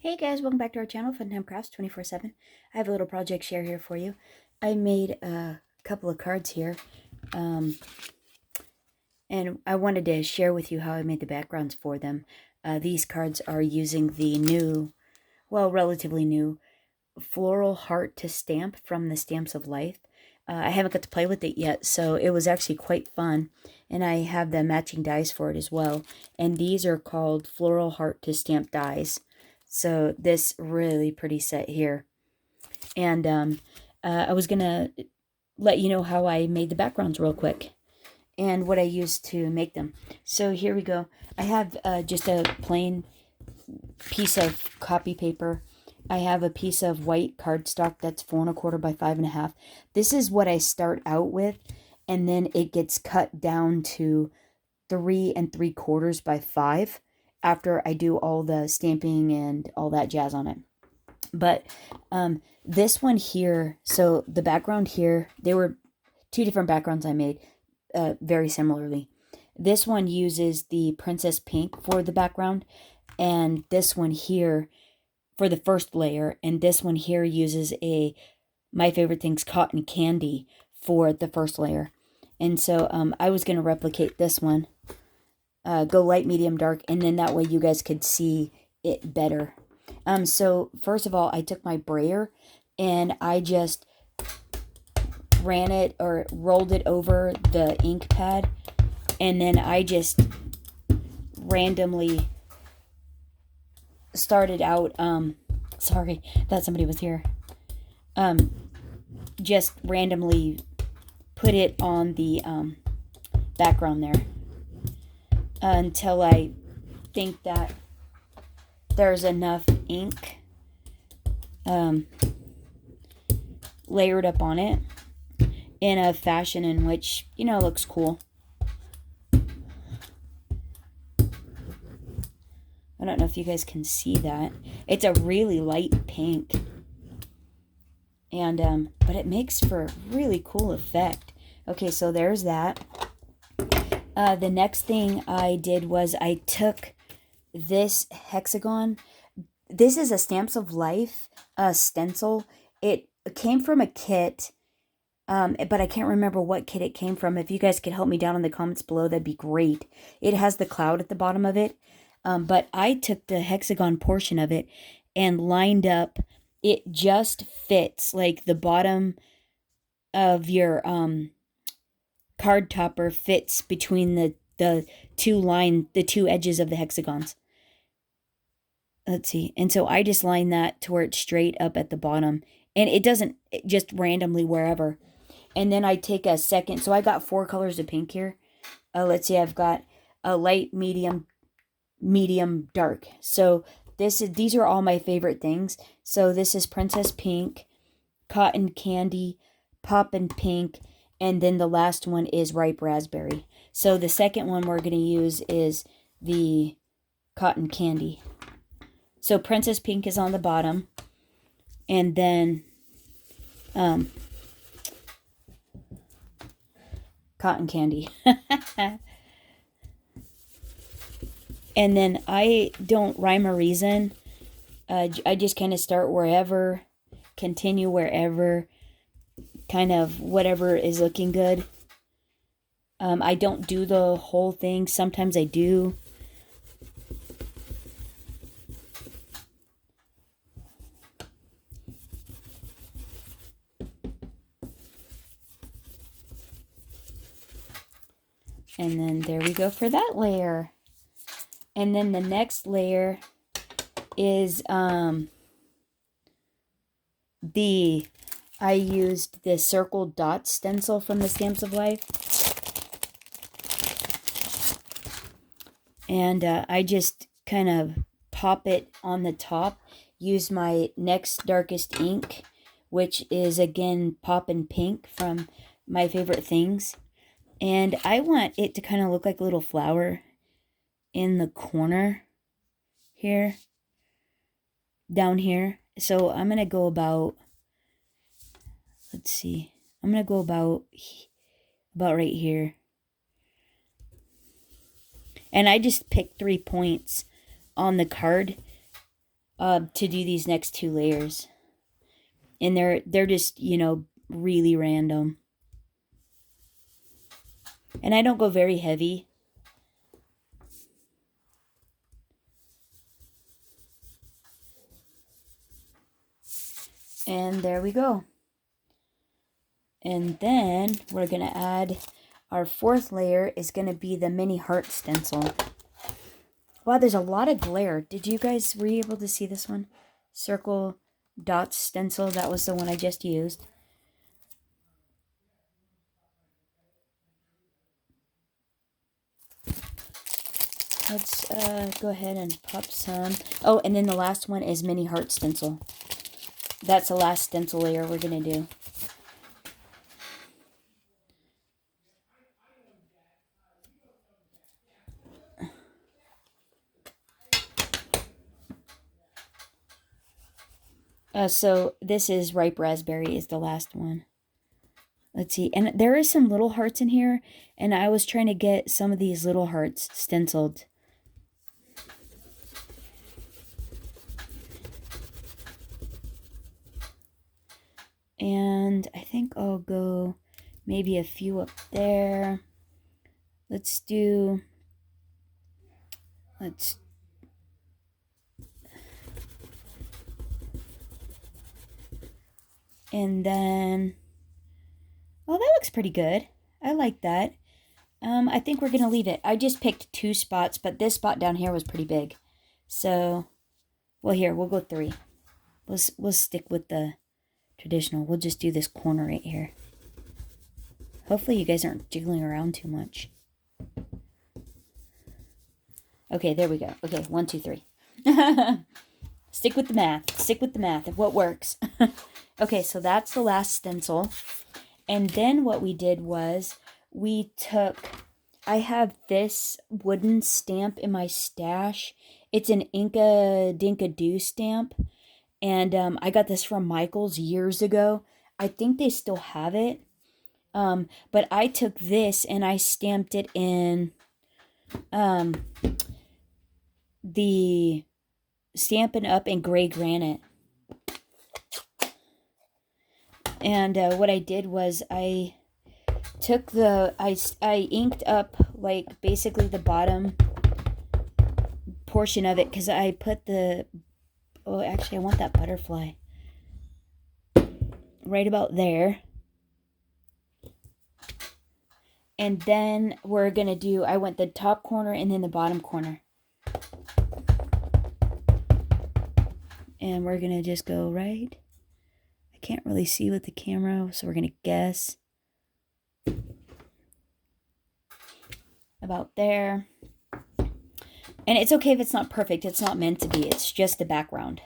Hey guys, welcome back to our channel, Funtime Crafts 24/7. I have a little project share here for you. I made a couple of cards here, and I wanted to share with you how I made the backgrounds for them. These cards are using the new, well, relatively new, floral heart to stamp from the Stamps of Life. I haven't got to play with it yet, so it was actually quite fun, and I have the matching dies for it as well. And these are called floral heart to stamp dies. So this really pretty set here. And I was going to let you know how I made the backgrounds real quick and what I used to make them. So here we go. I have just a plain piece of copy paper. I have a piece of white cardstock that's 4 1/4 by 5 1/2. This is what I start out with, and then it gets cut down to 3 3/4 by 5 after I do all the stamping and all that jazz on it. But this one here, so the background here, there were two different backgrounds I made very similarly. This one uses the Princess Pink for the background, and this one here for the first layer, and this one here uses my favorite thing's cotton candy for the first layer. And so I was going to replicate this one, go light, medium, dark, and then that way you guys could see it better. So first of all, I took my brayer and I just ran it or rolled it over the ink pad, and then I just randomly started out, sorry, thought somebody was here, just randomly put it on the background there until I think that there's enough ink layered up on it in a fashion in which, looks cool. I don't know if you guys can see that. It's a really light pink. And, but it makes for a really cool effect. Okay, so there's that. The next thing I did was I took this hexagon. This is a Stamps of Life stencil. It came from a kit, but I can't remember what kit it came from. If you guys could help me down in the comments below, that'd be great. It has the cloud at the bottom of it. But I took the hexagon portion of it and lined up. It just fits, like the bottom of your card topper fits between the two edges of the hexagons. Let's see. And so I just line that to where it's straight up at the bottom. And it doesn't just randomly wherever. And then I take a second. So I got 4 colors of pink here. Let's see. I've got a light, medium, dark. So these are all my favorite things. So this is Princess Pink, Cotton Candy, Poppin' Pink, and then the last one is Ripe Raspberry. So the second one we're going to use is the Cotton Candy. So Princess Pink is on the bottom, and then Cotton Candy. And then I don't rhyme or reason. I just kind of start wherever, continue wherever, kind of whatever is looking good. I don't do the whole thing. Sometimes I do. And then there we go for that layer. And then the next layer is I used the circle dot stencil from the Stamps of Life. And I just kind of pop it on the top. Use my next darkest ink, which is again Poppin' Pink from My Favorite Things. And I want it to kind of look like a little flower in the corner here, down here. So I'm going to go about, let's see, I'm going to go about right here. And I just picked 3 points on the card to do these next 2 layers. And they're just, you know, really random. And I don't go very heavy. And there we go. And then we're going to add our 4th layer is going to be the mini heart stencil. Wow, there's a lot of glare. Were you able to see this one? Circle dot stencil, that was the one I just used. Let's go ahead and pop some. Oh, and then the last one is mini heart stencil. That's the last stencil layer we're going to do. So this is ripe raspberry is the last one. Let's see. And there is some little hearts in here. And I was trying to get some of these little hearts stenciled. And I think I'll go maybe a few up there. Let's and then, oh, that looks pretty good. I like that. I think we're going to leave it. I just picked 2 spots, but this spot down here was pretty big. So, well, here, we'll go 3. We'll stick with the traditional. We'll just do this corner right here. Hopefully you guys aren't jiggling around too much. Okay, there we go. Okay, 1, 2, 3. Stick with the math. Stick with the math of what works. Okay, so that's the last stencil. And then what we did was I have this wooden stamp in my stash. It's an Inca Dinka Doo stamp. And I got this from Michael's years ago. I think they still have it. But I took this and I stamped it in the Stampin' Up! In gray granite. And what I did was I took I inked up like basically the bottom portion of it because I put oh, actually I want that butterfly right about there. And then we're going to do, I went the top corner and then the bottom corner. And we're going to just go right. I can't really see with the camera, so we're going to guess. About there. And it's okay if it's not perfect. It's not meant to be. It's just the background.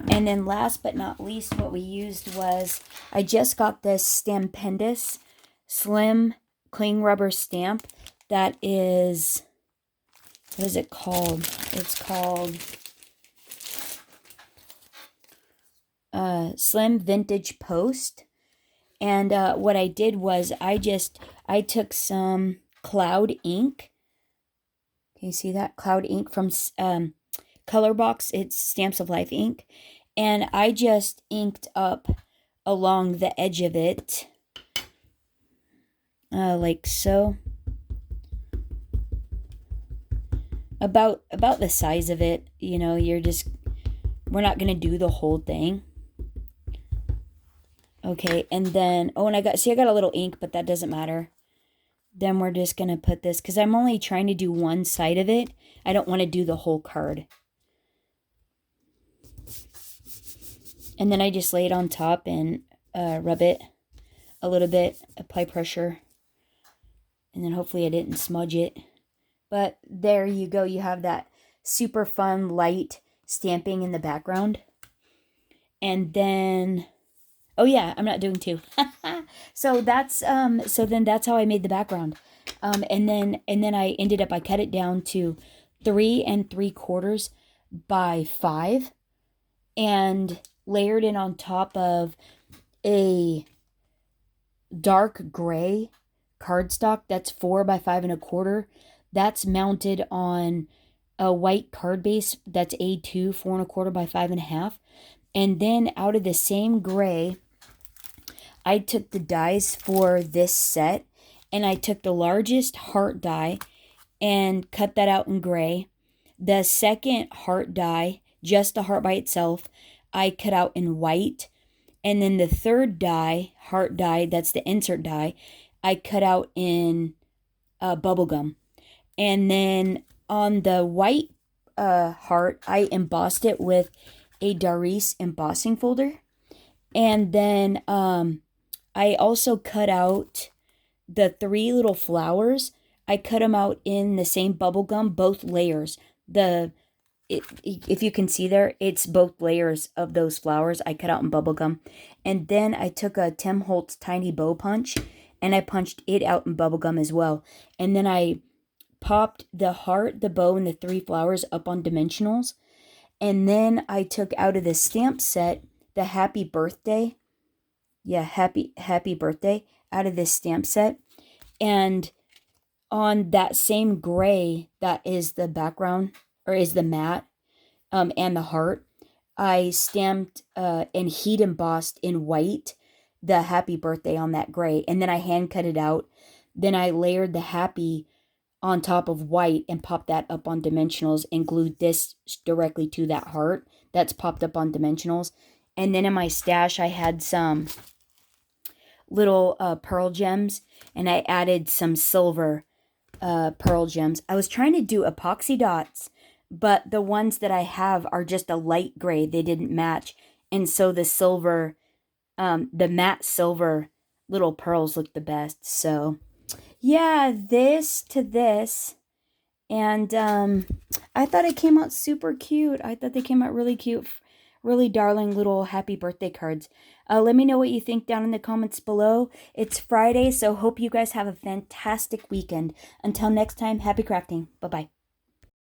And then last but not least, what we used was, I just got this Stampendous Slim Cling Rubber Stamp. That is, what is it called? It's called Slim Vintage Post. And what I did was I took some cloud ink. Can you see that? Cloud ink from Color Box. It's Stamps of Life ink. And I just inked up along the edge of it. Like so. About the size of it. You know, we're not going to do the whole thing. Okay, and then, oh, and I got a little ink, but that doesn't matter. Then we're just going to put this, because I'm only trying to do one side of it. I don't want to do the whole card. And then I just lay it on top and rub it a little bit, apply pressure. And then hopefully I didn't smudge it. But there you go. You have that super fun, light stamping in the background. And then, oh yeah, I'm not doing 2. So that's then that's how I made the background. And then I cut it down to 3 3/4 by 5 and layered it on top of a dark gray cardstock that's 4 by 5 1/4. That's mounted on a white card base that's A2, 4 1/4 by 5 1/2. And then out of the same gray, I took the dies for this set, and I took the largest heart die and cut that out in gray. The second heart die, just the heart by itself, I cut out in white. And then the third die, heart die, that's the insert die, I cut out in bubblegum. And then on the white heart, I embossed it with a Darice embossing folder. And then I also cut out the 3 little flowers. I cut them out in the same bubble gum, both layers. If you can see there, it's both layers of those flowers I cut out in bubble gum. And then I took a Tim Holtz tiny bow punch and I punched it out in bubble gum as well. And then I popped the heart, the bow, and the 3 flowers up on dimensionals. And then I took out of the stamp set the happy birthday. Yeah, happy birthday out of this stamp set. And on that same gray that is the background, or is the mat, and the heart, I stamped and heat embossed in white the happy birthday on that gray. And then I hand cut it out. Then I layered the happy on top of white and popped that up on dimensionals and glued this directly to that heart that's popped up on dimensionals. And then in my stash, I had some little pearl gems, and I added some silver pearl gems. I was trying to do epoxy dots, but the ones that I have are just a light gray. They didn't match. And so the silver, the matte silver little pearls look the best. So yeah, this to this. And I thought it came out super cute. I thought they came out really cute. Really darling little happy birthday cards. Let me know what you think down in the comments below. It's Friday, so hope you guys have a fantastic weekend. Until next time, happy crafting. Bye-bye.